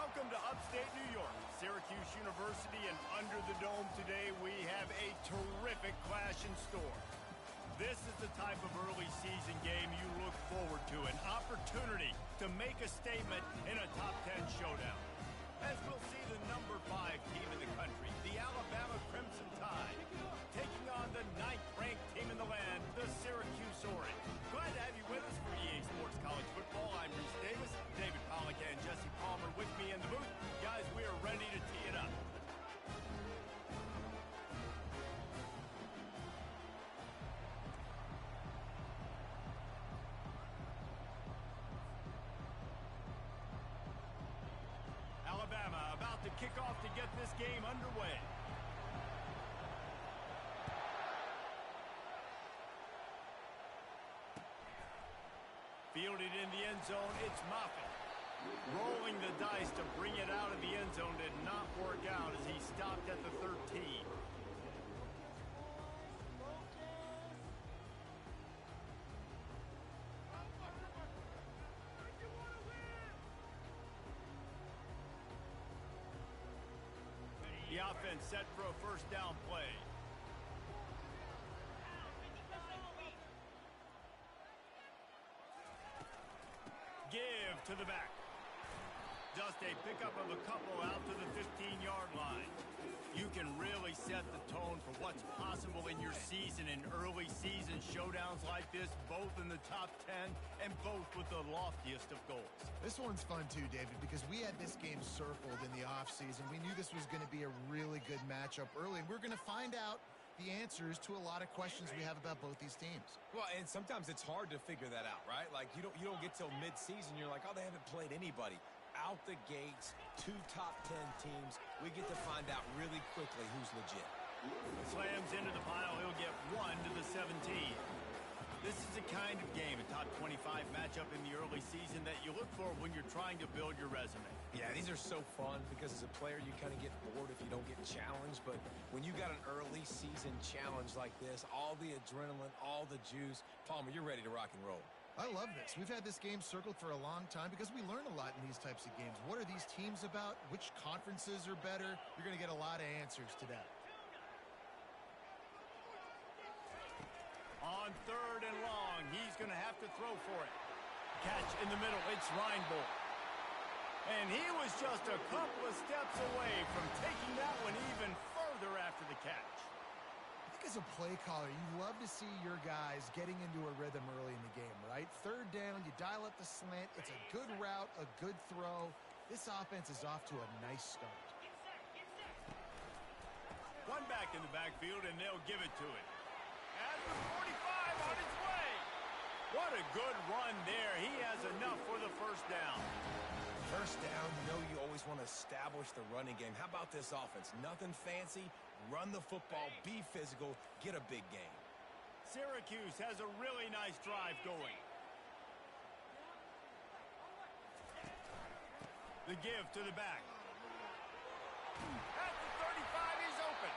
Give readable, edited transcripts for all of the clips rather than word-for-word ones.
Welcome to upstate New York, Syracuse University, and under the dome today we have a terrific clash in store. This is the type of early season game you look forward to, an opportunity to make a statement in a top 10 showdown. As we'll see the number 5 team in the country, the Alabama Crimson Tide, taking on the 9th-ranked team in the land, the Syracuse Orange. Glad to have you with us for EA Sports College Football. I'm Reese Davis, David Pollack and Jesse Palmer with me in the booth. Guys, we are ready to tee it up. Alabama about to kick off to get this game underway. Fielded in the end zone, it's Moffitt. Rolling the dice to bring it out of the end zone did not work out as he stopped at the 13. The offense set for a first down play. Give to the back. Just a pickup of a couple out to the 15-yard line. You can really set the tone for what's possible in your season in early season showdowns like this, both in the top 10 and both with the loftiest of goals. This one's fun too, David, because we had this game circled in the offseason. We knew this was going to be a really good matchup early, and we're going to find out the answers to a lot of questions we have about both these teams. Well, and sometimes it's hard to figure that out, right? Like you don't get till mid-season, you're like, oh, they haven't played anybody. Out the gates, 2 top 10 teams. We get to find out really quickly who's legit. Slams into the pile. He'll get 1 to the 17. This is the kind of game, a top 25 matchup in the early season that you look for when you're trying to build your resume. Yeah, these are so fun because as a player, you kind of get bored if you don't get challenged. But when you got an early season challenge like this, all the adrenaline, all the juice, Palmer, you're ready to rock and roll. I love this. We've had this game circled for a long time because we learn a lot in these types of games. What are these teams about? Which conferences are better? You're going to get a lot of answers to that. On 3rd and long, he's going to have to throw for it. Catch in the middle, it's Reinbold. And he was just a couple of steps away from taking that one even further after the catch. I think as a play caller, you love to see your guys getting into a rhythm early in the game, right? 3rd down, you dial up the slant. It's a good route, a good throw. This offense is off to a nice start. One back in the backfield, and they'll give it to it. At the 45 on its way. What a good run there. He has enough for the first down. First down, you know you always want to establish the running game. How about this offense? Nothing fancy. Run the football, be physical, get a big gain. Syracuse has a really nice drive going. The give to the back. At the 35, he's open.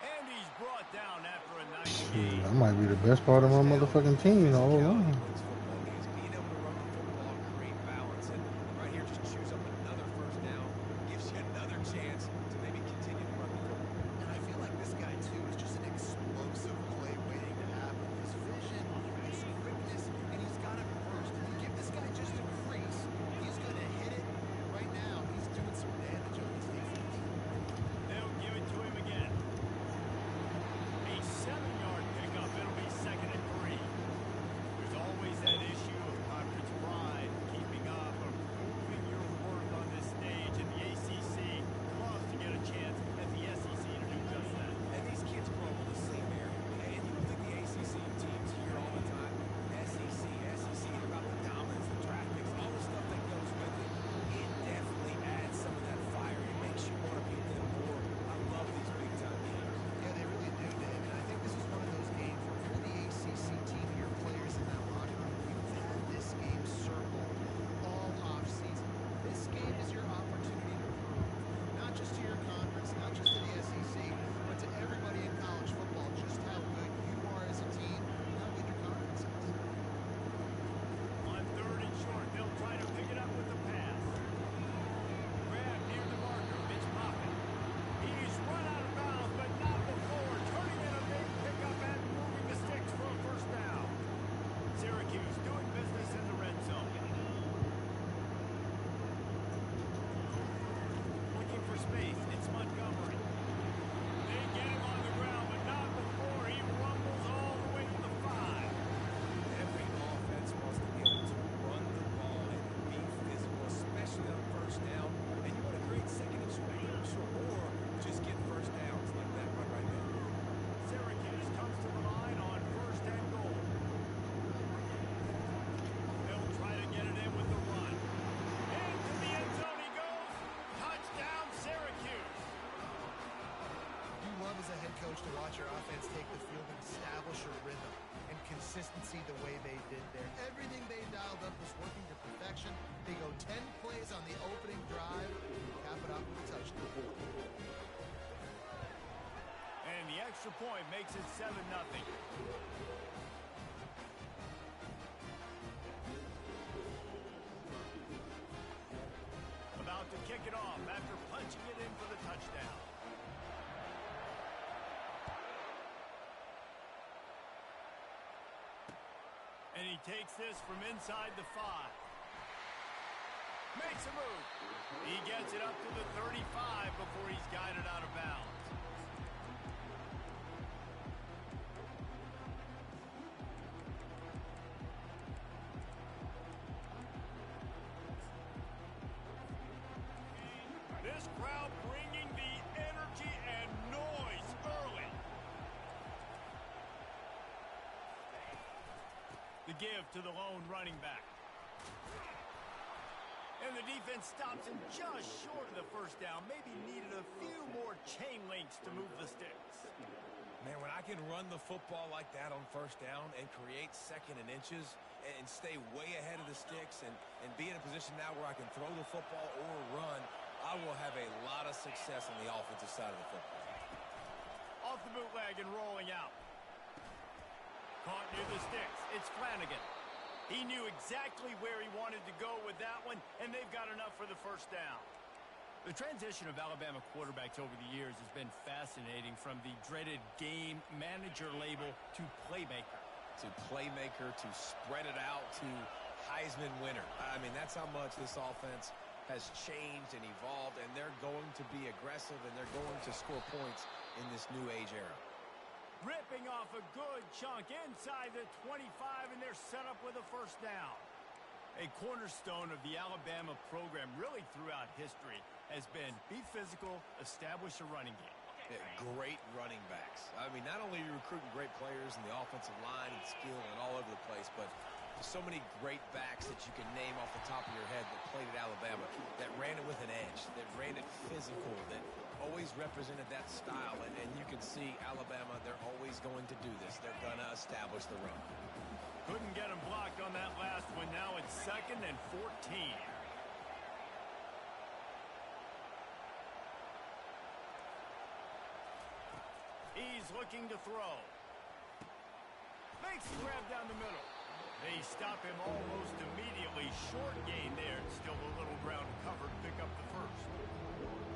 And he's brought down after a nice game. That might be the best part of my motherfucking team all along. Being able to run the football, create balance, and right here just chews up another first down, gives you another chance to maybe continue to run the football. And I feel like this guy, too, is just an explosive play waiting to happen. His vision, his quickness, and he's got it first. If you give this guy just a crease, he's going to hit it. Right now, he's doing some damage on his defense. They'll give it to him again. A 7-yard pickup. It'll be 2nd and 3. There's always that consistency the way they did there. Everything they dialed up was working to perfection. They go 10 plays on the opening drive, cap it off with a touchdown. And the extra point makes it 7-0. About to kick it off after punching it in for the touchdown. And he takes this from inside the 5. Makes a move. He gets it up to the 35 before he's guided out of bounds. This crowd bringing the energy and noise early. The give to the lone running back. And the defense stops him just short of the first down. Maybe needed a few more chain links to move the sticks. Man, when I can run the football like that on first down and create second and inches and stay way ahead of the sticks and be in a position now where I can throw the football or run, I will have a lot of success on the offensive side of the football. Off the bootleg and rolling out. Caught near the sticks. It's Flanagan. He knew exactly where he wanted to go with that one, and they've got enough for the first down. The transition of Alabama quarterbacks over the years has been fascinating, from the dreaded game manager label to playmaker. To playmaker, to spread it out, to Heisman winner. I mean, that's how much this offense has changed and evolved, and they're going to be aggressive, and they're going to score points in this new age era. Ripping off a good chunk inside the 25, and they're set up with a first down. A cornerstone of the Alabama program really throughout history has been be physical, establish a running game. Yeah, great running backs. I mean, not only are you recruiting great players in the offensive line and skill and all over the place, but so many great backs that you can name off the top of your head that played at Alabama, that ran it with an edge, that ran it physical, that always represented that style. And you can see Alabama, they're always going to do this. They're going to establish the run. Couldn't get him blocked on that last one. Now it's 2nd and 14. He's looking to throw. Makes the grab down the middle. They stop him almost immediately. Short gain there. Still a little ground covered. Pick up the first.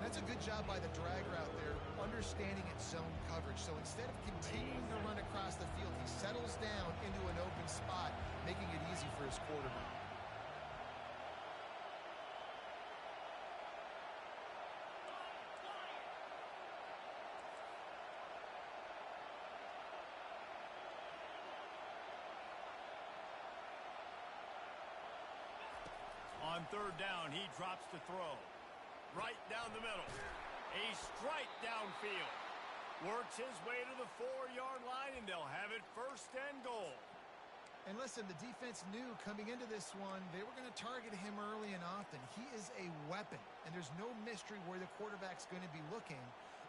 That's a good job by the drag route there, understanding its zone coverage. So instead of continuing to run across the field, he settles down into an open spot, making it easy for his quarterback. On 3rd down, he drops to throw. Right down the middle. A strike downfield. Works his way to the 4-yard line, and they'll have it 1st and goal. And listen, the defense knew coming into this one, they were going to target him early and often. He is a weapon, and there's no mystery where the quarterback's going to be looking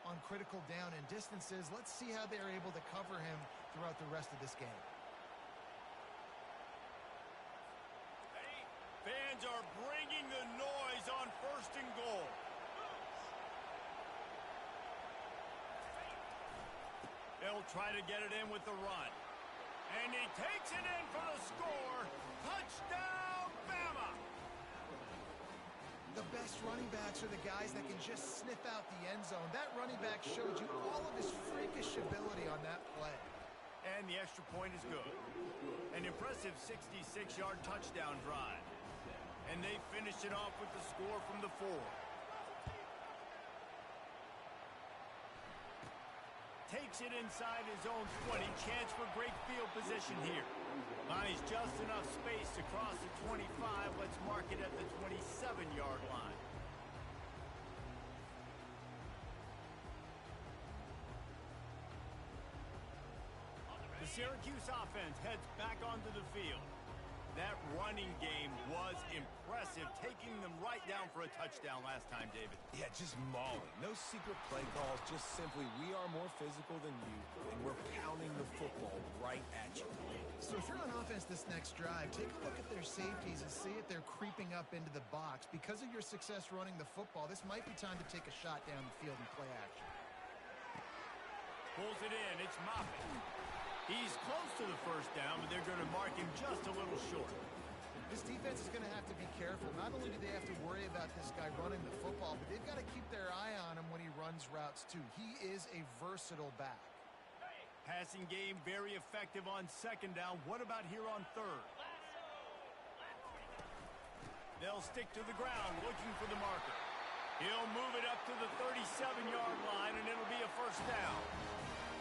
on critical down and distances. Let's see how they're able to cover him throughout the rest of this game. Fans are bringing the noise on 1st and goal. They'll try to get it in with the run. And he takes it in for the score. Touchdown, Bama! The best running backs are the guys that can just sniff out the end zone. That running back showed you all of his freakish ability on that play. And the extra point is good. An impressive 66-yard touchdown drive. And they finish it off with the score from the 4. Takes it inside his own 20. Chance for great field position here. Buys just enough space to cross the 25. Let's mark it at the 27-yard line. The Syracuse offense heads back onto the field. That running game was impressive, taking them right down for a touchdown last time, David. Yeah, just mauling. No secret play calls, just simply we are more physical than you, and we're pounding the football right at you. So So if you're on offense this next drive, take a look at their safeties and see if they're creeping up into the box. Because of your success running the football, this might be time to take a shot down the field and play action. Pulls it in. It's Moffitt. He's close to the first down, but they're going to mark him just a little short. This defense is going to have to be careful. Not only do they have to worry about this guy running the football, but they've got to keep their eye on him when he runs routes too. He is a versatile back. Passing game very effective on second down. What about here on third? They'll stick to the ground looking for the marker. He'll move it up to the 37-yard line, and it'll be a first down.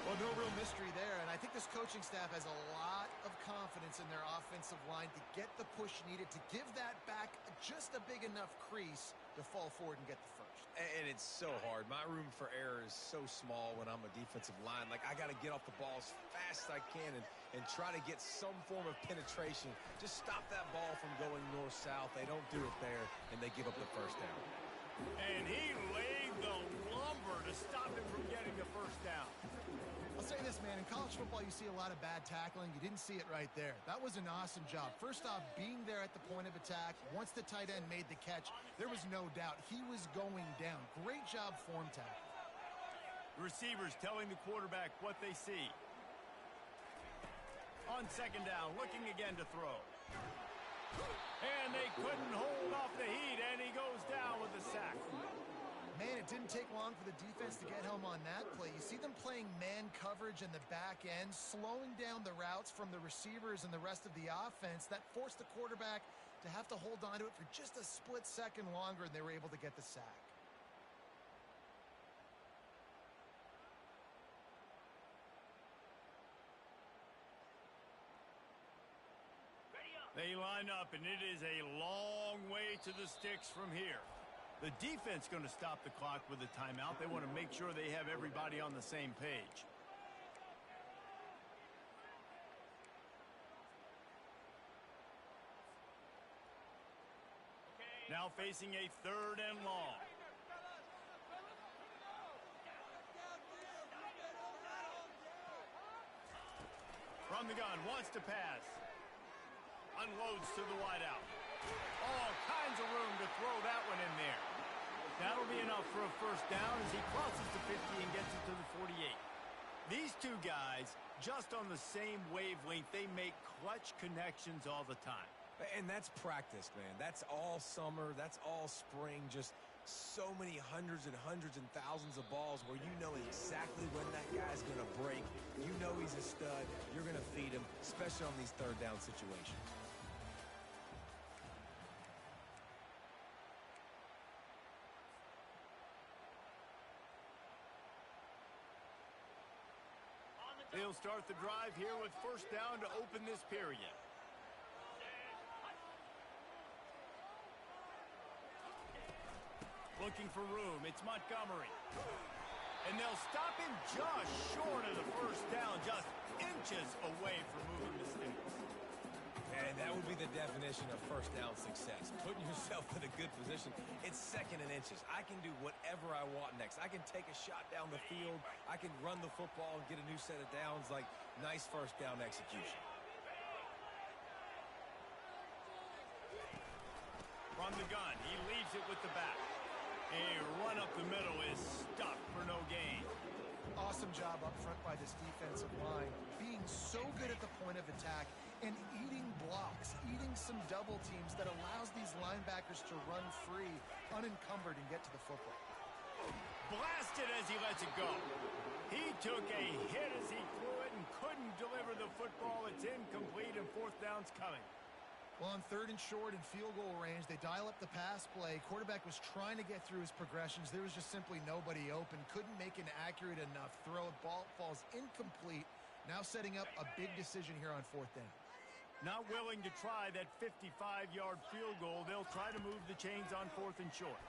Well, no real mystery there, and I think this coaching staff has a lot of confidence in their offensive line to get the push needed to give that back just a big enough crease to fall forward and get the first. And it's so hard. My room for error is so small when I'm a defensive line. Like, I got to get off the ball as fast as I can and try to get some form of penetration. Just stop that ball from going north-south. They don't do it there, and they give up the first down. And he laid the lumber to stop him from getting the first down. I'll say this, man. In college football, you see a lot of bad tackling. You didn't see it right there. That was an awesome job. First off, being there at the point of attack. Once the tight end made the catch, there was no doubt he was going down. Great job form tackle. Receivers telling the quarterback what they see. On second down, looking again to throw. And they couldn't hold off the heat, and he goes down with a sack. Man, it didn't take long for the defense to get home on that play. You see them playing man coverage in the back end, slowing down the routes from the receivers and the rest of the offense. That forced the quarterback to have to hold on to it for just a split second longer, and they were able to get the sack. They line up, and it is a long way to the sticks from here. The defense going to stop the clock with a timeout. They want to make sure they have everybody on the same page. Now facing a third and long. From the gun, wants to pass. Unloads to the wideout. All kinds of room to throw that one in there. That'll be enough for a first down as he crosses the 50 and gets it to the 48. These two guys, just on the same wavelength, they make clutch connections all the time. And that's practice, man. That's all summer. That's all spring. Just so many hundreds and hundreds and thousands of balls where you know exactly when that guy's going to break. You know he's a stud. You're going to feed him, especially on these third down situations. They'll start the drive here with first down to open this period. Looking for room. It's Montgomery. And they'll stop him just short of the first down, just inches away from moving the sticks. And that would be the definition of first down success. Putting yourself in a good position. It's second and inches. I can do whatever I want next. I can take a shot down the field. I can run the football and get a new set of downs. Like, nice first down execution. From the gun, he leaves it with the back. A run up the middle is stuck for no gain. Awesome job up front by this defensive line, being so good at the point of attack and eating blocks, eating some double teams that allows these linebackers to run free, unencumbered, and get to the football. Blasted as he lets it go. He took a hit as he threw it and couldn't deliver the football. It's incomplete, and fourth down's coming. Well, on third and short and field goal range, they dial up the pass play. Quarterback was trying to get through his progressions. There was just simply nobody open. Couldn't make an accurate enough throw. Ball falls incomplete. Now setting up a big decision here on fourth down. Not willing to try that 55-yard field goal. They'll try to move the chains on fourth and short.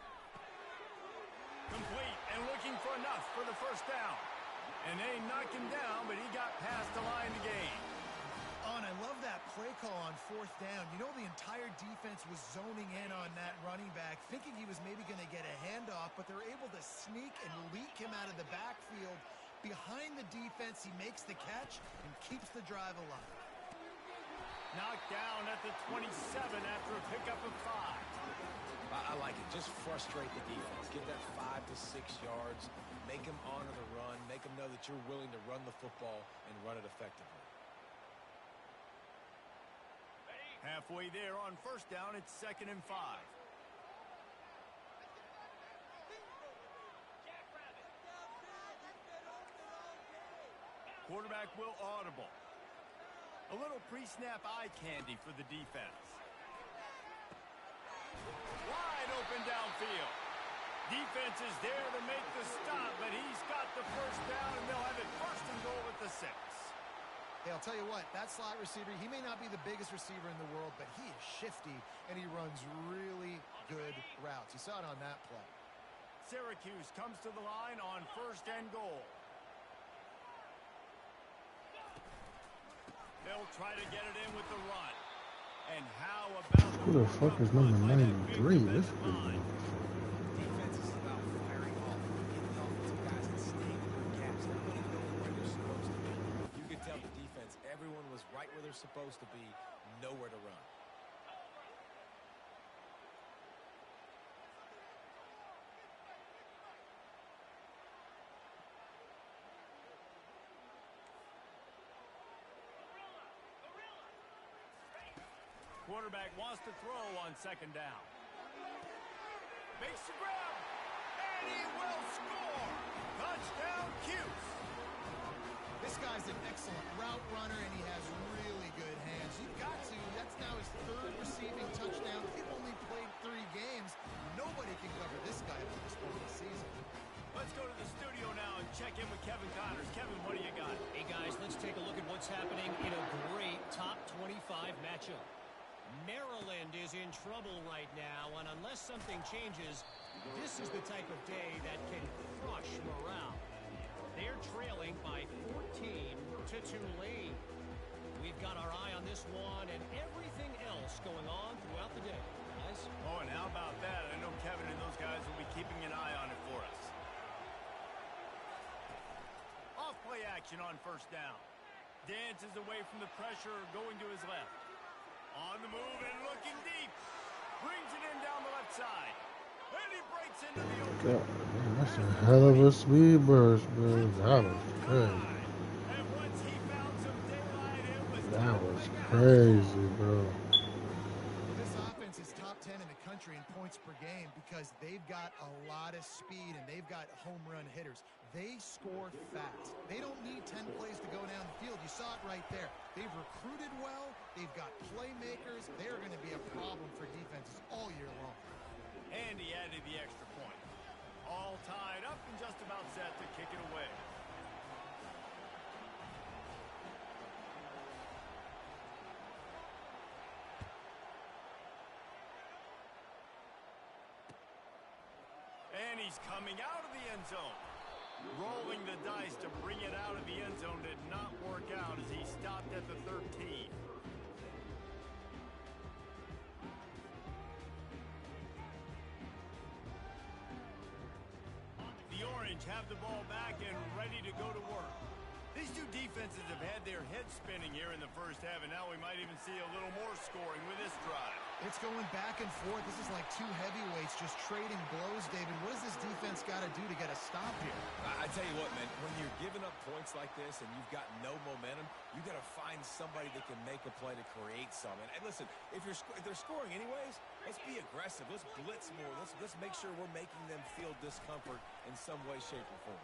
Complete and looking for enough for the first down. And they knocked him down, but he got past the line to gain. Oh, and I love that play call on fourth down. You know, the entire defense was zoning in on that running back, thinking he was maybe going to get a handoff, but they're able to sneak and leak him out of the backfield. Behind the defense, he makes the catch and keeps the drive alive. Knocked down at the 27 after a pickup of 5. I like it. Just frustrate the defense. Give that 5 to 6 yards. Make them honor the run. Make them know that you're willing to run the football and run it effectively. Halfway there on first down, it's 2nd and 5. Quarterback will audible. A little pre-snap eye candy for the defense. Wide open downfield. Defense is there to make the stop, but he's got the first down, and they'll have it 1st and goal at the 6. Hey, I'll tell you what, that slot receiver, he may not be the biggest receiver in the world, but he is shifty, and he runs really good routes. You saw it on that play. Syracuse comes to the line on 1st and goal. They'll try to get it in with the run. And how about Who the fuck is number 93? This is Defense is about firing off, getting the offensive guys to stay in their gaps, and letting them know where they're supposed to be. You could tell the defense, everyone was right where they're supposed to be, nowhere to run. Quarterback wants to throw on 2nd down. Makes the grab, and he will score. Touchdown, Cuse. This guy's an excellent route runner, and he has really good hands. You've got to. That's now his 3rd receiving touchdown. He's only played 3 games. Nobody can cover this guy at this point of the season. Let's go to the studio now and check in with Kevin Connors. Kevin, what do you got? Hey, guys, let's take a look at what's happening in a great top 25 matchup. Maryland is in trouble right now, and unless something changes, this is the type of day that can crush morale. They're trailing by 14 to Tulane. We've got our eye on this one and everything else going on throughout the day, guys. Oh, and how about that? I know Kevin and those guys will be keeping an eye on it for us. Off-play action on 1st down. Dances away from the pressure, going to his left. On the move and looking deep. Brings it in down the left side. And he breaks into the open. God, man, that's a hell of a speed burst, bro. That was crazy. And once he found some daylight, it was That was crazy, bro. This offense is top 10 in the country in points per game because they've got a lot of speed and they've got home run hitters. They score fast. They don't need 10 plays to go down the field. You saw it right there. They've recruited well. They've got playmakers. They're going to be a problem for defenses all year long. And he added the extra point. All tied up and just about set to kick it away. And he's coming out of the end zone. Rolling the dice to bring it out of the end zone did not work out as he stopped at the 13. The Orange have the ball back and ready to go to work. These two defenses have had their heads spinning here in the 1st half, and now we might even see a little more scoring with this drive. It's going back and forth. This is like 2 heavyweights just trading blows, David. What does this defense got to do to get a stop here? I tell you what, man, when you're giving up points like this and you've got no momentum, you got to find somebody that can make a play to create some. And listen, if they're scoring anyways, let's be aggressive. Let's blitz more. Let's make sure we're making them feel discomfort in some way, shape, or form.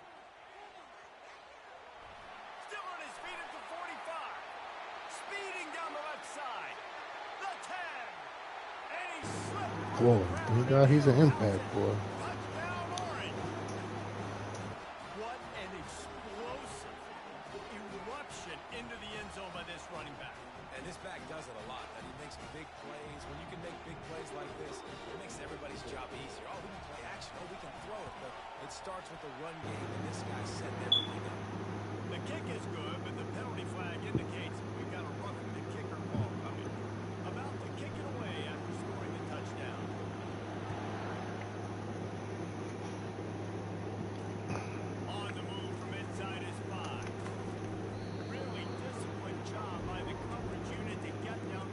Still on his feet at the 45. Speeding down the left side. The 10. And he slipped. Whoa, he's an impact, boy. Touchdown, Orange. What an explosive eruption into the end zone by this running back. And this back does it a lot. And he makes big plays. When you can make big plays like this, it makes everybody's job easier. Oh, we can play action. Oh, we can throw it. But it starts with the run game, and this guy's setting everything up. The kick is good, but the penalty flag indicates we've got a roughing the kicker ball coming. About to kick it away after scoring a touchdown. On the move from inside his 5. Really disciplined job by the coverage unit to get down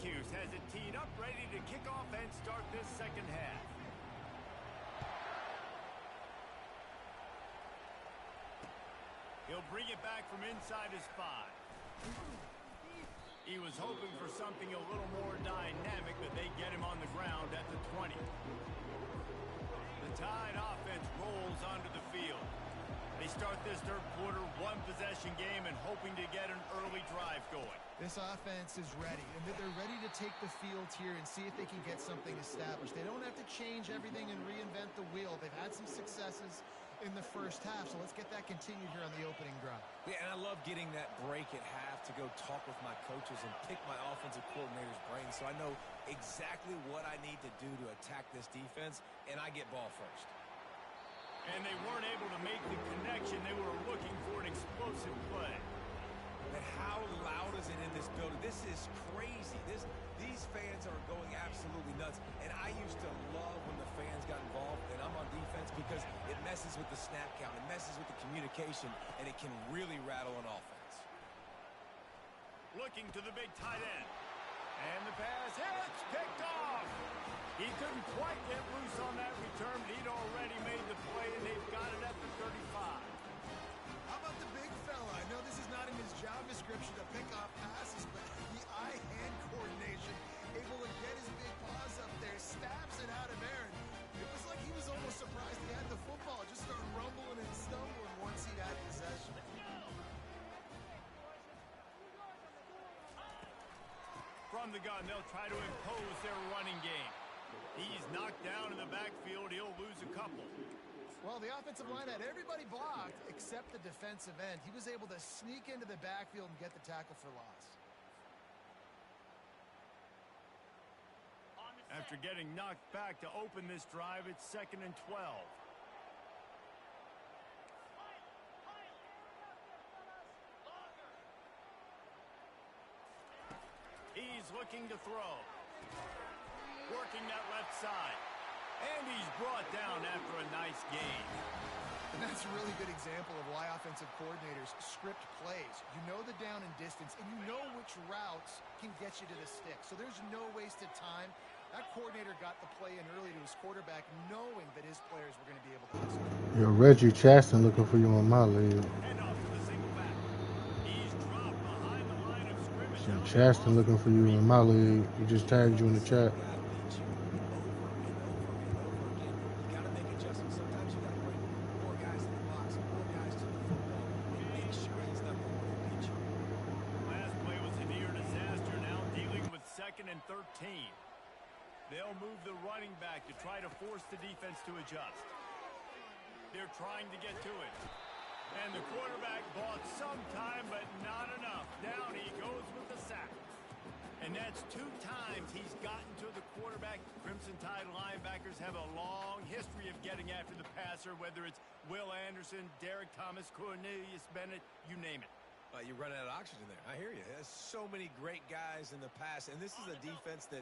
Syracuse has it teed up, ready to kick off and start this second half. He'll bring it back from inside his 5. He was hoping for something a little more dynamic, but they get him on the ground at the 20. The Tide offense rolls onto the field. They start this third quarter one-possession game and hoping to get an early drive going. This offense is ready, and they're ready to take the field here and see if they can get something established. They don't have to change everything and reinvent the wheel. They've had some successes in the first half, so let's get that continued here on the opening drive. Yeah, and I love getting that break at half to go talk with my coaches and pick my offensive coordinator's brain so I know exactly what I need to do to attack this defense, and I get ball first. And they weren't able to make the connection. They were looking for an explosive play. But how loud is it in this building? This is crazy. These fans are going absolutely nuts. And I used to love when the fans got involved and I'm on defense because it messes with the snap count. It messes with the communication, and it can really rattle an offense. Looking to the big tight end. And the pass hits, picked off. He couldn't quite get loose on that return, but he'd already made the play, and they've got it at the 35. How about the big fella? I know this is not in his job description to pick off passes, but the eye-hand coordination, able to get his big paws up there, stabs it out of Aaron. It was like he was almost surprised he had the football. Just started rumbling and stumbling once he had possession. From the gun, they'll try to impose their running game. He's knocked down in the backfield. He'll lose a couple. Well, the offensive line had everybody blocked except the defensive end. He was able to sneak into the backfield and get the tackle for loss. After getting knocked back to open this drive, it's 2nd and 12. He's looking to throw. Working that left side. And he's brought down after a nice gain. And that's a really good example of why offensive coordinators script plays. You know the down and distance, and you know which routes can get you to the stick. So there's no wasted time. That coordinator got the play in early to his quarterback, knowing that his players were going to be able to execute. Yo, Reggie Chastain looking for you on my league. And off to the single back. He's dropped behind the line of scrimmage. So Chastain looking for you in my league. He just tagged you in the chat. And 13. They'll move the running back to try to force the defense to adjust. They're trying to get to it. And the quarterback bought some time, but not enough. Down he goes with the sack. And that's 2 times he's gotten to the quarterback. Crimson Tide linebackers have a long history of getting after the passer, whether it's Will Anderson, Derek Thomas, Cornelius Bennett, you name it. You're running out of oxygen there. I hear you. There's so many great guys in the past, and this is a defense that,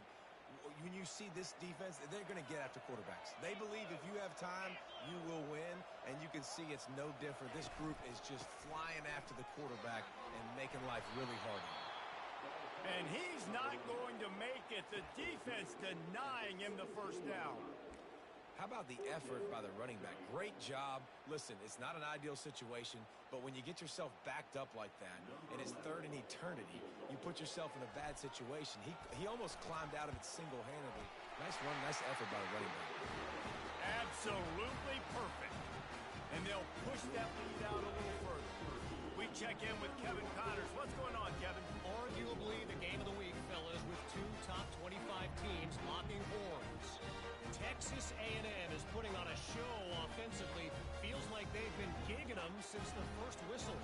when you see this defense, they're going to get after quarterbacks. They believe if you have time, you will win, and you can see it's no different. This group is just flying after the quarterback and making life really hard on him. And he's not going to make it. The defense denying him the first down. How about the effort by the running back? Great job. Listen, it's not an ideal situation, but when you get yourself backed up like that, and it's 3rd and eternity, you put yourself in a bad situation. He almost climbed out of it single-handedly. Nice run, nice effort by the running back. Absolutely perfect. And they'll push that lead out a little further. We check in with Kevin Connors. What's going on, Kevin? Arguably the game of the week, fellas, with 2 top 25 teams locking horns. Texas A&M is putting on a show offensively. Feels like they've been gigging them since the first whistle.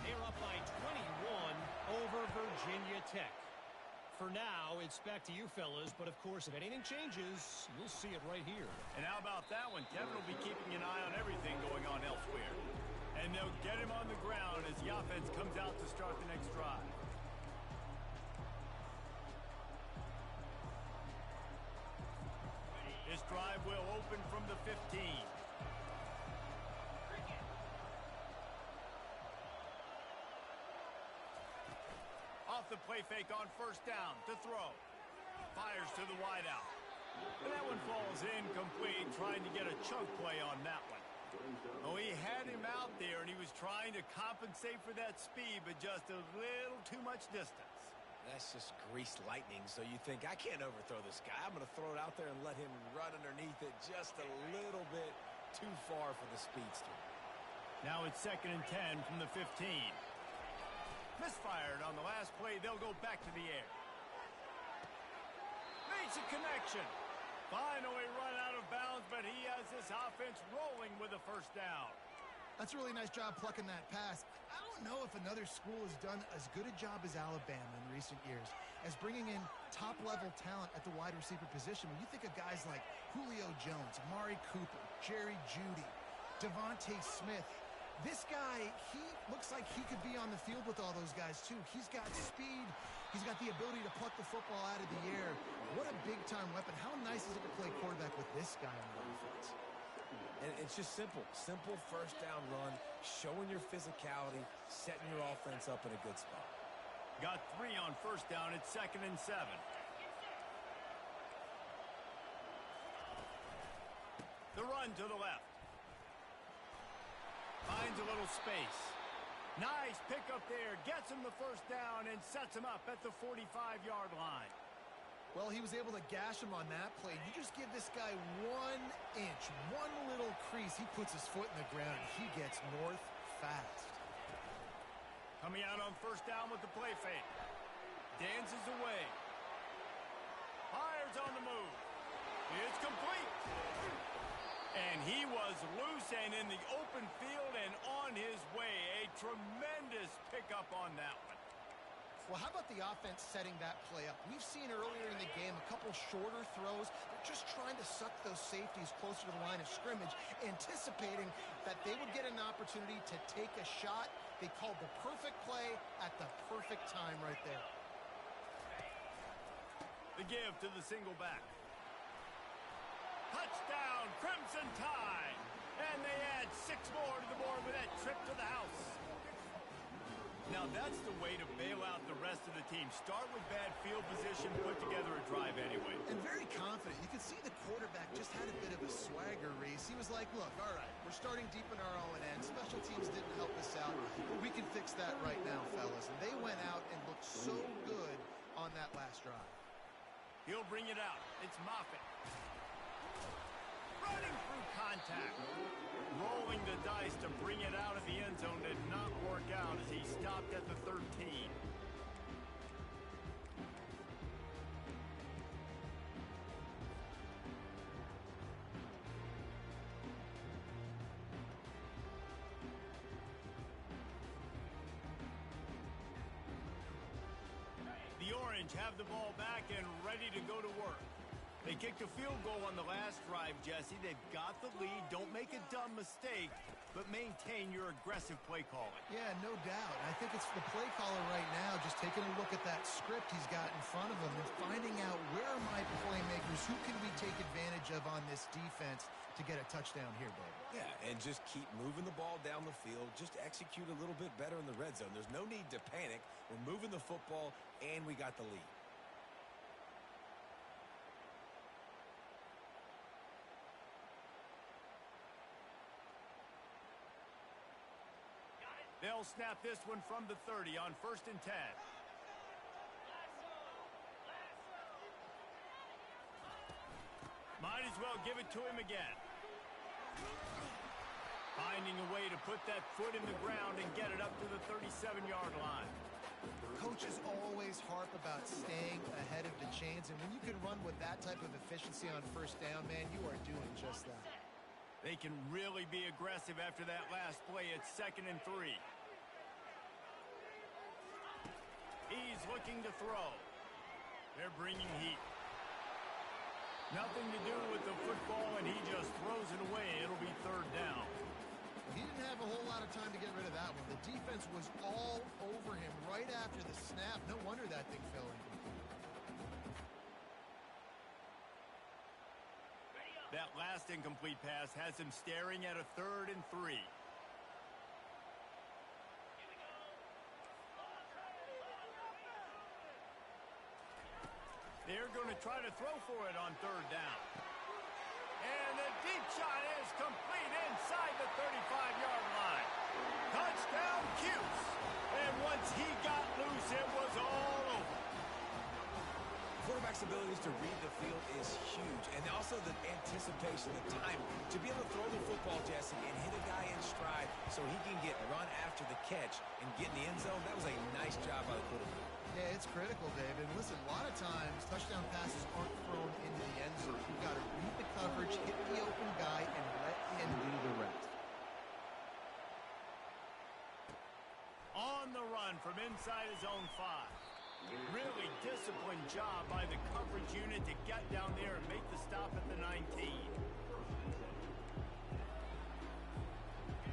They're up by 21 over Virginia Tech. For now, it's back to you fellas, but of course, if anything changes, you'll see it right here. And how about that one? Kevin will be keeping an eye on everything going on elsewhere. And they'll get him on the ground as the offense comes out to start the next drive. This drive will open from the 15. off the play fake on first down to throw. Fires to the wideout. And that one falls incomplete, trying to get a chunk play on that one. Oh, he had him out there, and he was trying to compensate for that speed, but just a little too much distance. That's just greased lightning, so you think, I can't overthrow this guy. I'm going to throw it out there and let him run underneath it just a little bit too far for the speedster. Now it's 2nd and 10 from the 15. Misfired on the last play. They'll go back to the air. Makes a connection. Finally run out of bounds, but he has this offense rolling with a first down. That's a really nice job plucking that pass. I don't know if another school has done as good a job as Alabama in recent years as bringing in top-level talent at the wide receiver position. When you think of guys like Julio Jones, Amari Cooper, Jerry Jeudy, Devontae Smith, this guy, he looks like he could be on the field with all those guys, too. He's got speed. He's got the ability to pluck the football out of the air. What a big-time weapon. How nice is it to play quarterback with this guy on the offense? And it's just simple first down run, showing your physicality, setting your offense up in a good spot. Got 3 on first down. It's 2nd and 7. The run to the left. Finds a little space. Nice pickup there. Gets him the first down and sets him up at the 45-yard line. Well, he was able to gash him on that play. You just give this guy 1 inch, one little crease. He puts his foot in the ground, and he gets north fast. Coming out on first down with the play fake. Dances away. Fires on the move. It's complete. And he was loose and in the open field and on his way. A tremendous pickup on that one. Well, how about the offense setting that play up? We've seen earlier in the game a couple shorter throws. They're just trying to suck those safeties closer to the line of scrimmage, anticipating that they would get an opportunity to take a shot. They called the perfect play at the perfect time right there. The give to the single back. Touchdown, Crimson Tide. And they add 6 more to the board with that trip to the house. Now that's the way to bail out the rest of the team. Start with bad field position, put together a drive anyway. And very confident. You can see the quarterback just had a bit of a swagger, Reese. He was like, look, all right, we're starting deep in our own end. Special teams didn't help us out, but we can fix that right now, fellas. And they went out and looked so good on that last drive. He'll bring it out. It's Moffitt. Running through contact. Rolling the dice to bring it out of the end zone did not work out as he stopped at the 13. The Orange have the ball back and ready to go to work. They kicked a field goal on the last drive, Jesse. They've got the lead. Don't make a dumb mistake, but maintain your aggressive play calling. Yeah, no doubt. I think it's the play caller right now just taking a look at that script he's got in front of him and finding out where are my playmakers, who can we take advantage of on this defense to get a touchdown here, Dave. Yeah, and just keep moving the ball down the field. Just execute a little bit better in the red zone. There's no need to panic. We're moving the football, and we got the lead. They'll snap this one from the 30 on 1st and 10. Might as well give it to him again. Finding a way to put that foot in the ground and get it up to the 37-yard line. Coaches always harp about staying ahead of the chains, and when you can run with that type of efficiency on first down, man, you are doing just that. They can really be aggressive after that last play. It's 2nd and 3. He's looking to throw. They're bringing heat. Nothing to do with the football, and he just throws it away. It'll be 3rd down. He didn't have a whole lot of time to get rid of that one. The defense was all over him right after the snap. No wonder that thing fell in. That last incomplete pass has him staring at a 3rd and 3. They're going to try to throw for it on third down. And the deep shot is complete inside the 35-yard line. Touchdown, Cuse. And once he got loose, it was all over. Quarterback's abilities to read the field is huge, and also the anticipation, the time to be able to throw the football, Jesse, and hit a guy in stride so he can get run after the catch and get in the end zone. That was a nice job by the quarterback. Yeah, it's critical, David. Listen, a lot of times touchdown passes aren't thrown into the end zone. You've got to read the coverage, hit the open guy, and let him do the rest. On the run from inside his own 5. Really disciplined job by the coverage unit to get down there and make the stop at the 19.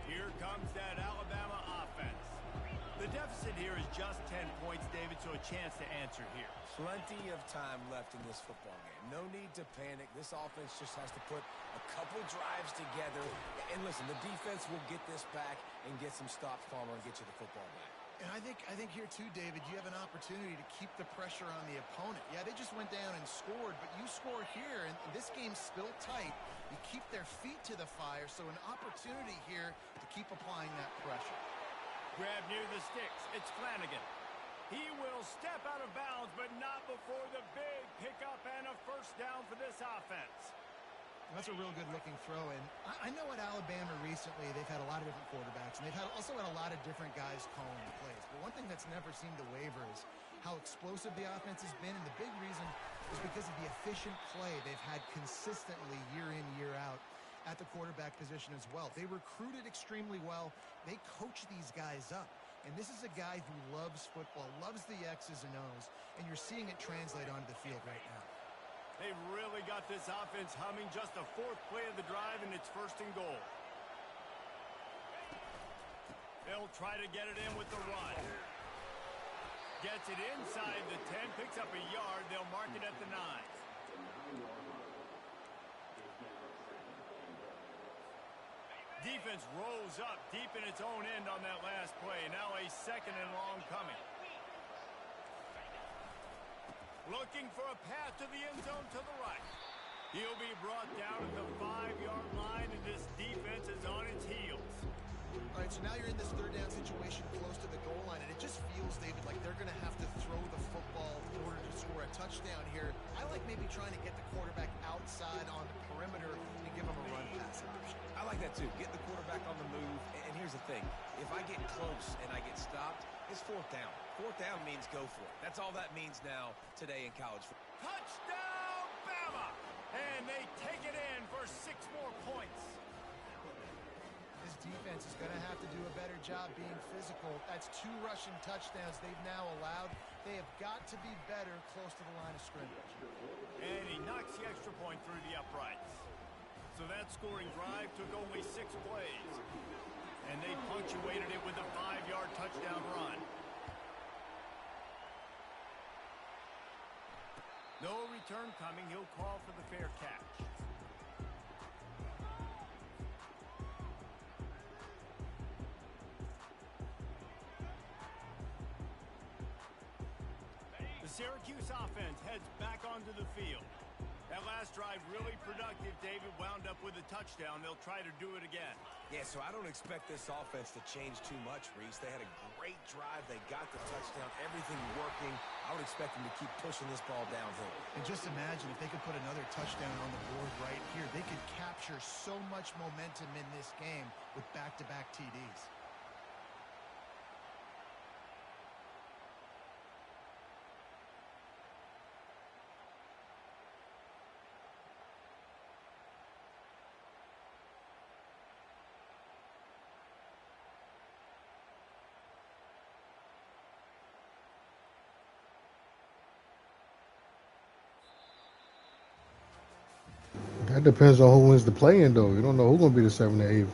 Here comes that Alabama offense. The deficit here is just 10 points, David, so a chance to answer here. Plenty of time left in this football game. No need to panic. This offense just has to put a couple drives together. And listen, the defense will get this back and get some stops, Palmer, and get you the football back. And I think here too, David, you have an opportunity to keep the pressure on the opponent. Yeah, they just went down and scored, but you score here, and this game's still tight. You keep their feet to the fire, so an opportunity here to keep applying that pressure. Grab near the sticks. It's Flanagan. He will step out of bounds, but not before the big pickup and a first down for this offense. That's a real good-looking throw, and I know at Alabama recently they've had a lot of different quarterbacks, and they've also had a lot of different guys calling the plays. But one thing that's never seemed to waver is how explosive the offense has been, and the big reason is because of the efficient play they've had consistently year in, year out at the quarterback position as well. They recruited extremely well. They coach these guys up. And this is a guy who loves football, loves the X's and O's, and you're seeing it translate onto the field right now. They've really got this offense humming. Just the 4th play of the drive, and it's 1st and goal. They'll try to get it in with the run. Gets it inside the 10, picks up a yard. They'll mark it at the 9. Defense rolls up deep in its own end on that last play. Now a 2nd and long coming. Looking for a path to the end zone to the right. He'll be brought down at the 5-yard line, and this defense is on its heels. All right, so now you're in this third down situation close to the goal line, and it just feels, David, like they're going to have to throw the football in order to score a touchdown here. I like maybe trying to get the quarterback outside on the perimeter and give him a run pass option. I like that, too. Get the quarterback on the move. And here's the thing. If I get close and I get stopped, it's 4th down. 4th down means go for it. That's all that means now today in college football. Touchdown, Bama! And they take it in for 6 more points. This defense is going to have to do a better job being physical. That's 2 rushing touchdowns they've now allowed. They have got to be better close to the line of scrimmage. And he knocks the extra point through the uprights. So that scoring drive took only 6 plays. And they punctuated it with a 5-yard touchdown run. No return coming. He'll call for the fair catch. The Syracuse offense heads back onto the field. That last drive really productive. David wound up with a touchdown. They'll try to do it again. Yeah, so I don't expect this offense to change too much, Reese. They had a great drive. They got the touchdown. Everything working. I would expect them to keep pushing this ball downhill. And just imagine if they could put another touchdown on the board right here. They could capture so much momentum in this game with back-to-back TDs. That depends on who wins the play-in, though. You don't know who's going to be the 7th or 8th.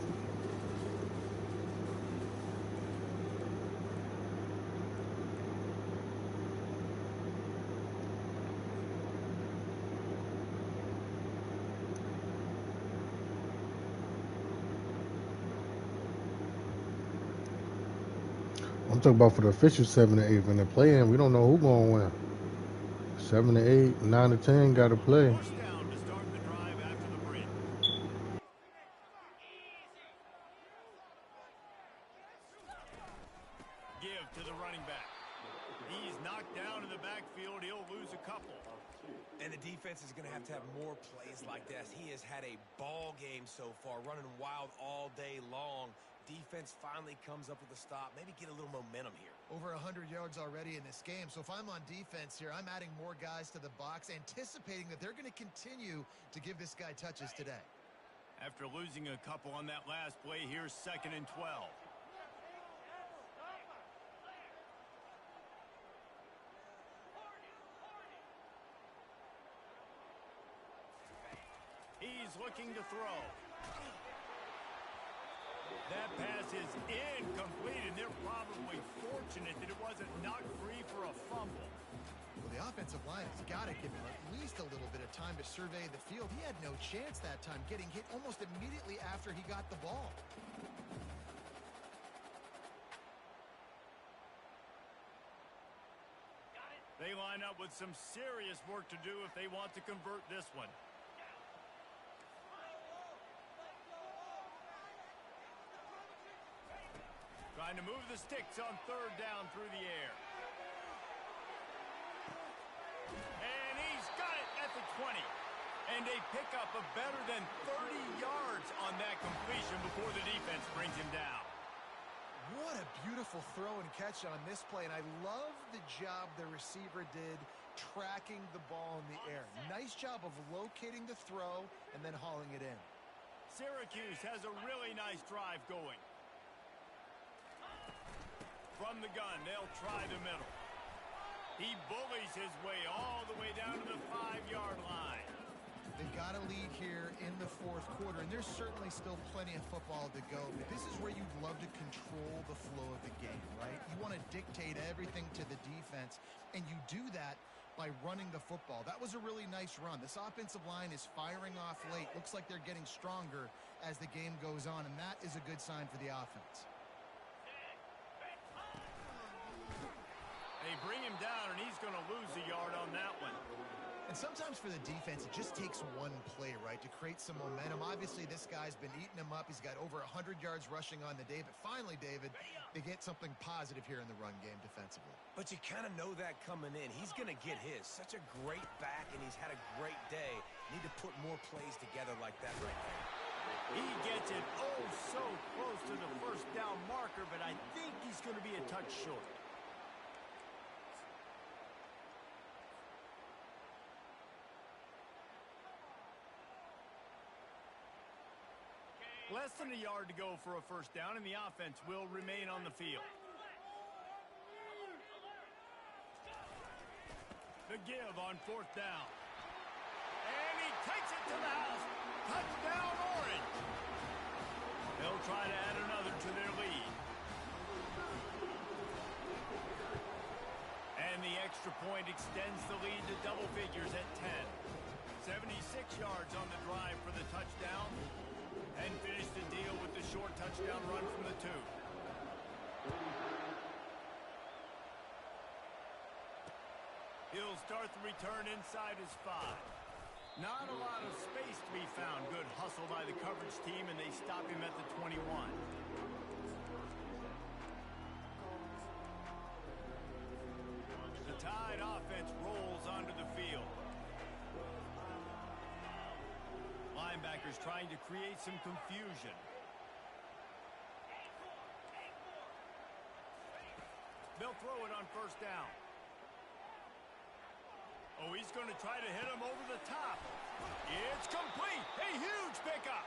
I'm talking about for the official 7th or 8th. In the play-in, we don't know who's going to win. 7 to 8, 9 to 10, got to play. First down to start the drive after the break. Give to the running back. He's knocked down in the backfield. He'll lose a couple. And the defense is going to have more plays like this. He has had a ball game so far, running wild all day long. Defense finally comes up with a stop, maybe get a little momentum here. Over 100 yards already in this game. So if I'm on defense here, I'm adding more guys to the box, anticipating that they're going to continue to give this guy touches today. After losing a couple on that last play, here's 2nd and 12. He's looking to throw. That pass is incomplete, and they're probably fortunate that it wasn't knocked free for a fumble. Well, the offensive line has got to give him at least a little bit of time to survey the field. He had no chance that time, getting hit almost immediately after he got the ball. They line up with some serious work to do if they want to convert this one. Trying to move the sticks on 3rd down through the air. And he's got it at the 20. And a pickup of better than 30 yards on that completion before the defense brings him down. What a beautiful throw and catch on this play. And I love the job the receiver did tracking the ball in the air. Nice job of locating the throw and then hauling it in. Syracuse has a really nice drive going. From the gun, they'll try the middle. He bullies his way all the way down to the 5-yard line. They've got a lead here in the 4th quarter, and there's certainly still plenty of football to go. But this is where you'd love to control the flow of the game, right? You want to dictate everything to the defense, and you do that by running the football. That was a really nice run. This offensive line is firing off late. Looks like they're getting stronger as the game goes on, and that is a good sign for the offense. They bring him down, and he's going to lose a yard on that one. And sometimes for the defense, it just takes one play, right, to create some momentum. Obviously, this guy's been eating him up. He's got over 100 yards rushing on the day. But finally, David, they get something positive here in the run game defensively. But you kind of know that coming in. He's going to get his. Such a great back, and he's had a great day. Need to put more plays together like that right there. He gets it so close to the 1st down marker, but I think he's going to be a touch short. Less than a yard to go for a 1st down, and the offense will remain on the field. The give on 4th down. And he takes it to the house. Touchdown, Orange. They'll try to add another to their lead. And the extra point extends the lead to double figures at 10. 76 yards on the drive for the touchdown. And finish the deal with the short touchdown run from the 2. He'll start the return inside his 5. Not a lot of space to be found. Good hustle by the coverage team, and they stop him at the 21. The Tide offense rolls onto the field. Linebackers trying to create some confusion. They'll throw it on 1st down. Oh, he's going to try to hit him over the top. It's complete. A huge pickup.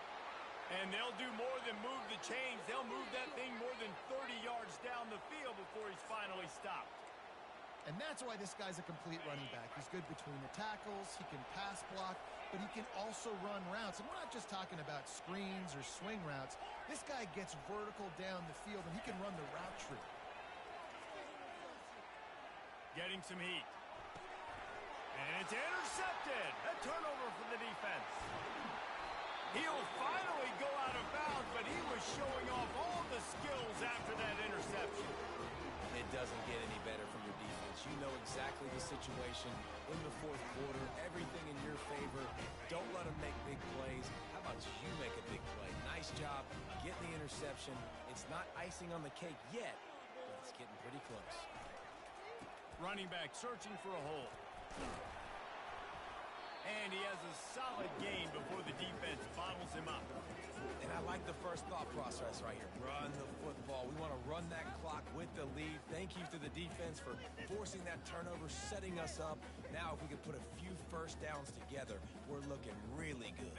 And they'll do more than move the chains. They'll move that thing more than 30 yards down the field before he's finally stopped. And that's why this guy's a complete running back. He's good between the tackles. He can pass block, but he can also run routes. And we're not just talking about screens or swing routes. This guy gets vertical down the field, and he can run the route tree. Getting some heat. And it's intercepted. A turnover for the defense. He'll finally go out of bounds, but he was showing off all the skills after that interception. It doesn't get any better from your defense. You know exactly the situation in the fourth quarter. Everything in your favor. Don't let them make big plays. How about you make a big play? Nice job getting the interception. It's not icing on the cake yet, but it's getting pretty close. Running back searching for a hole. And he has a solid gain before the defense bottles him up. And I like the first thought process right here. Run the football. We want to run that clock with the lead. Thank you to the defense for forcing that turnover, setting us up. Now, if we can put a few first downs together, we're looking really good.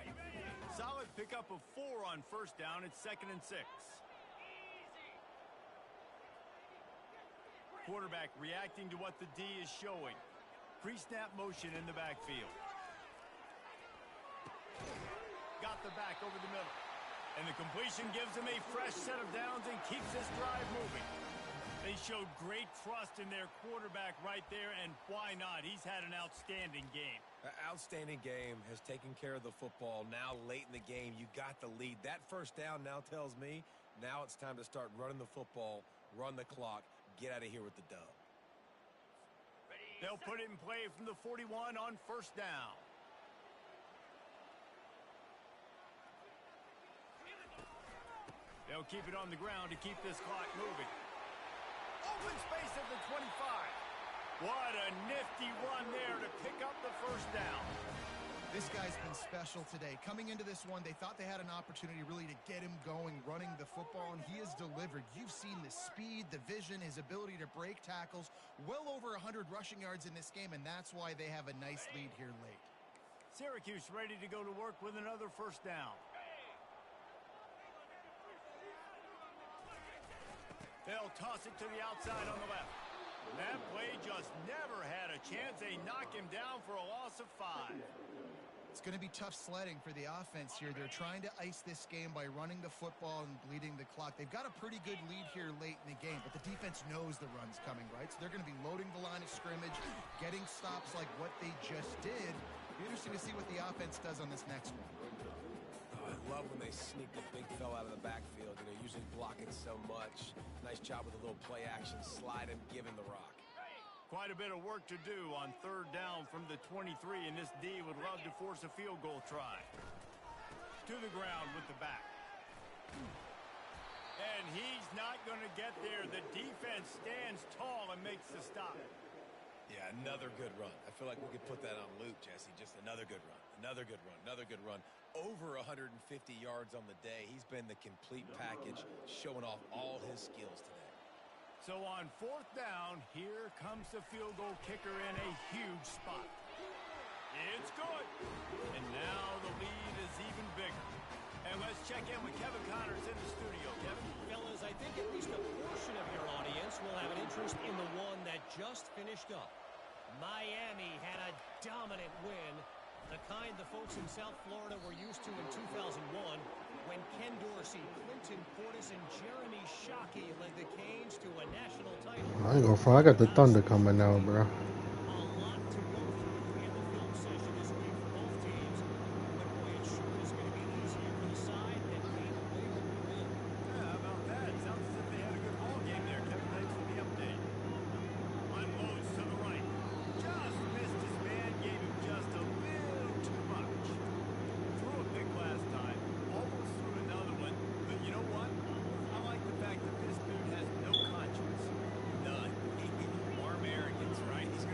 Solid pickup of 4 on first down. It's 2nd and 6. Quarterback reacting to what the D is showing. Pre-snap motion in the backfield. Got the back over the middle. And the completion gives him a fresh set of downs and keeps this drive moving. They showed great trust in their quarterback right there, and why not? He's had an outstanding game. Outstanding game, has taken care of the football. Now late in the game, you got the lead. That first down now tells me now it's time to start running the football, run the clock, get out of here with the dub. They'll put it in play from the 41 on first down. They'll keep it on the ground to keep this clock moving. Open space at the 25. What a nifty run there to pick up the first down. This guy's been special today. Coming into this one, they thought they had an opportunity really to get him going, running the football, and he has delivered. You've seen the speed, the vision, his ability to break tackles. Well over 100 rushing yards in this game, and that's why they have a nice lead here late. Syracuse ready to go to work with another first down. They'll toss it to the outside on the left. That play just never had a chance. They knock him down for a loss of 5. It's going to be tough sledding for the offense here. They're trying to ice this game by running the football and bleeding the clock. They've got a pretty good lead here late in the game, but the defense knows the run's coming, right? So they're going to be loading the line of scrimmage, getting stops like what they just did. Be interesting to see what the offense does on this next one. I love when they sneak the big fella out of the backfield. You know, usually blocking so much. Nice job with a little play action, slide him, give him the rock. Quite a bit of work to do on third down from the 23, and this D would love to force a field goal try. To the ground with the back. And he's not going to get there. The defense stands tall and makes the stop. Yeah, another good run. I feel like we could put that on loop, Jesse. Just another good run, another good run, another good run. Over 150 yards on the day. He's been the complete package, showing off all his skills today. So on fourth down, here comes the field goal kicker in a huge spot. It's good. And now the lead is even bigger. And let's check in with Kevin Connors in the studio. Kevin? Fellas, I think at least a portion of your audience will have an interest in the one that just finished up. Miami had a dominant win, the kind the folks in South Florida were used to in 2001 when Ken Dorsey, Clinton Portis, and Jeremy Shockey led the Canes to a national title. I ain't gonna front. I got the Thunder coming now, bro. A lot to go through in the film session this week for both teams, but boy, it sure is going to be easier for the side that came away with the win. Yeah, how about that? Sounds as if they had a good ball game there, Kevin. Thanks for the update. Unloads to the right. Just missed his man. Gave him just a little too much. Threw a pick last time. Almost threw another one. But you know what? I like the fact that this dude has no conscience. None. Arm arrogance, right? He's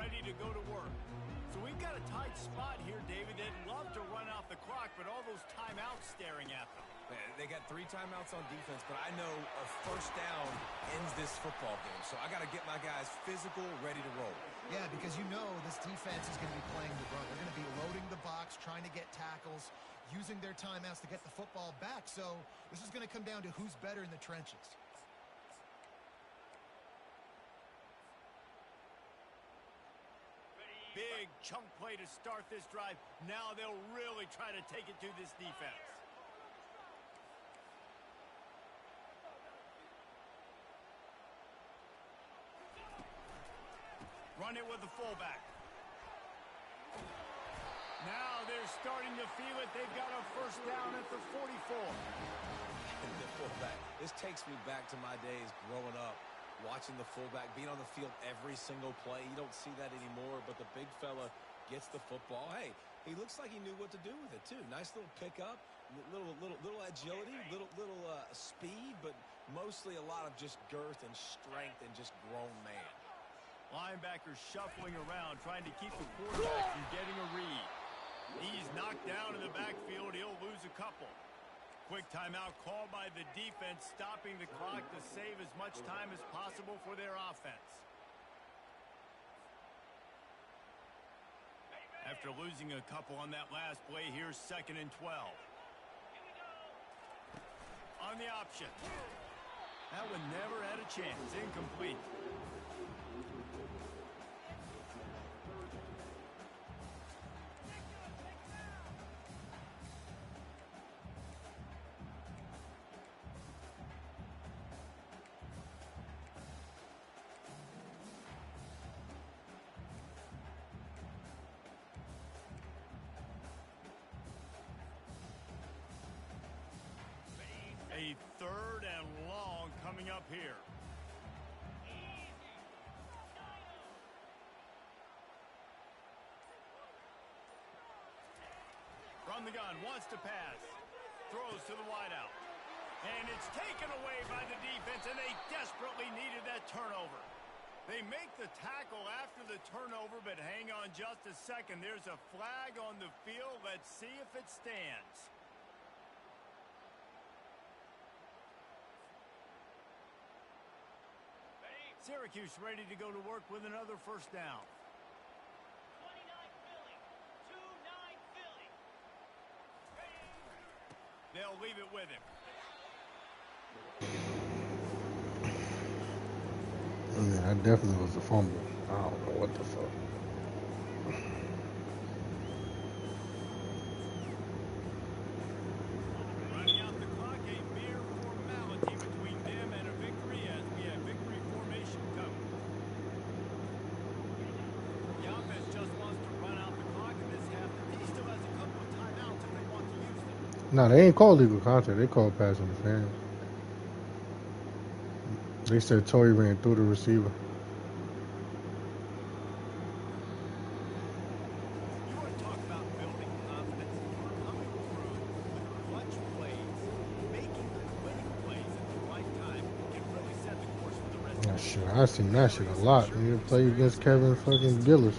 ready to go to work. So we've got a tight spot here, David. They'd love to run out the clock, but all those timeouts staring at them. They got 3 timeouts on defense, but I know a first down ends this football game. So I got to get my guys physical, ready to roll. Yeah, because you know this defense is going to be playing the run. They're going to be loading the box, trying to get tackles, using their timeouts to get the football back. So this is going to come down to who's better in the trenches. Big chunk play to start this drive. Now they'll really try to take it to this defense. Run it with the fullback. Now they're starting to feel it. They've got a first down at the 44. And the fullback. This takes me back to my days growing up, watching the fullback being on the field every single play. You don't see that anymore, but the big fella gets the football. Hey, he looks like he knew what to do with it, too. Nice little pickup, little agility, little speed, but mostly a lot of just girth and strength and just grown man. Linebackers shuffling around, trying to keep the quarterback from getting a read. He's knocked down in the backfield. He'll lose a couple. Quick timeout called by the defense, stopping the clock to save as much time as possible for their offense. After losing a couple on that last play, here's 2nd and 12. On the option. That one never had a chance. Incomplete. A 3rd and long coming up here. From the gun, wants to pass. Throws to the wideout. And it's taken away by the defense, and they desperately needed that turnover. They make the tackle after the turnover, but hang on just a second. There's a flag on the field. Let's see if it stands. Syracuse ready to go to work with another first down. 29 Philly. 2-9 Philly. They'll leave it with him. Yeah, that definitely was a fumble. I don't know what the fuck. Running out the clock, a mere formality between them and a victory as we have victory formation coming. The offense just wants to run out the clock in this half. He still has a couple of timeouts if they want to use them. No, they ain't called legal contact. They called pass interference. They said Torrey ran through the receiver. You want to talk about building confidence? Coming through with clutch plays, making the winning plays at the right time can really set the course for the rest of the Shit, I seen that shit a lot. You play against Kevin fucking Gillis.